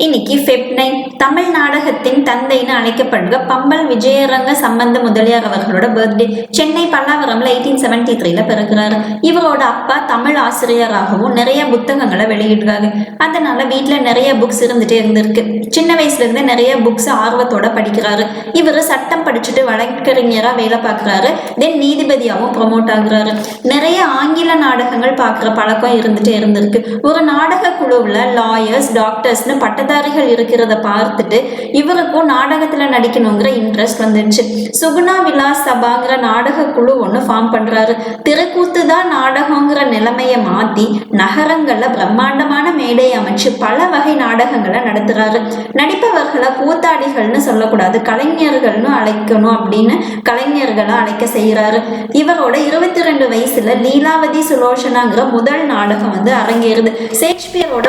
இன்னைக்கு ஃபெப் 9 தமிழ் நாடகத்தின் தந்தைன்னு அழைக்கப்படுற பம்பல் விஜயரங்க சம்பந்த முதலியார் அவர்களோட பர்த்டே. சென்னை பல்லாவரம்ல 1873 பிறகுறாரு. இவரோட அப்பா தமிழ் ஆசிரியராகவும் நிறைய புத்தகங்களை வெளியிடுறாரு. அதனால வீட்டுல நிறைய புக்ஸ் இருந்துட்டே இருந்திருக்கு. சின்ன வயசுல இருந்து நிறைய புக்ஸ் ஆர்வத்தோட படிக்கிறாரு. இவர் சட்டம் படிச்சுட்டு வழக்கறிஞரா வேலை பார்க்கறாரு. தென் நீதிபதியாகவும் ப்ரொமோட் ஆகுறாரு. நிறைய ஆங்கில நாடகங்கள் பார்க்குற பழக்கம் இருந்துட்டே இருந்திருக்கு. ஒரு நாடக குழுவில் லாயர்ஸ், டாக்டர்ஸ்னு பட்டதாரிகள் இருக்கிறத பார்த்துட்டு இவருக்கும் நாடகத்துல நடிக்கணுங்கிற இன்ட்ரெஸ்ட் வந்துடுச்சு. சுகுணா விலாஸ் சபாங்கிற நாடக குழு ஒன்று ஃபார்ம் பண்றாரு. திருக்கூத்து தான் நாடகங்கிற நிலைமையை மாத்தி நகரங்கள்ல பிரம்மாண்டமான மேடை அமைச்சு பல வகை நாடகங்களை நடத்துறாரு. நடிப்பவர்களை கூத்தாடிகள்னு சொல்லக்கூடாது, கலைஞர்கள்னு அழைக்கணும் அப்படின்னு கலைஞர்களை அழைக்க செய்யறாரு. இவரோட 22 வயசுல லீலாவதி சுலோசனாங்கிற முதல் நாடகம் அரங்கேறுது. ஷேக்ஸ்பியரோட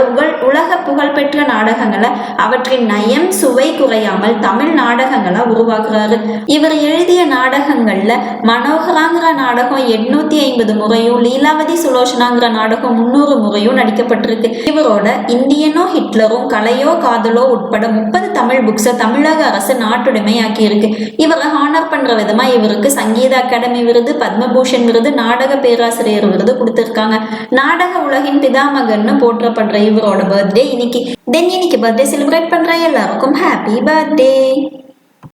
உலக புகழ்பெற்ற நாடகங்களை அவற்றின் நயம் சுவை குறையாமல் தமிழ் நாடகங்களா உருவாக்குறாரு. இவர் எழுதிய நாடகங்கள்ல மனோகராங்கிற நாடகம் 850 முறையும், லீலாவதி சுலோசனாங்கிற நாடகம் 300 முறையும் நடிக்கப்பட்டிருக்கு. இவரோட இந்தியனோ ஹிட்லரும், கலையோ காதலோ உட்பட 30 தமிழ் புக்ஸை தமிழக அரசு நாட்டுடைமையாக்கி இருக்கு. இவரை ஹானர் பண்ற விதமா இவருக்கு சங்கீத அகாடமி விருது, பத்மபூஷன் விருது, நாடக பேராசிரியர் விருது கொடுத்திருக்காங்க. நாடக உலகின் பிதாமகன்னு போற்றப்படுற இவரோட பர்த்டே இன்னைக்கு. இன்னைக்கு பர்த்டே செலிப்ரேட் பண்ற எல்லாருக்கும் ஹாப்பி பர்த்டே.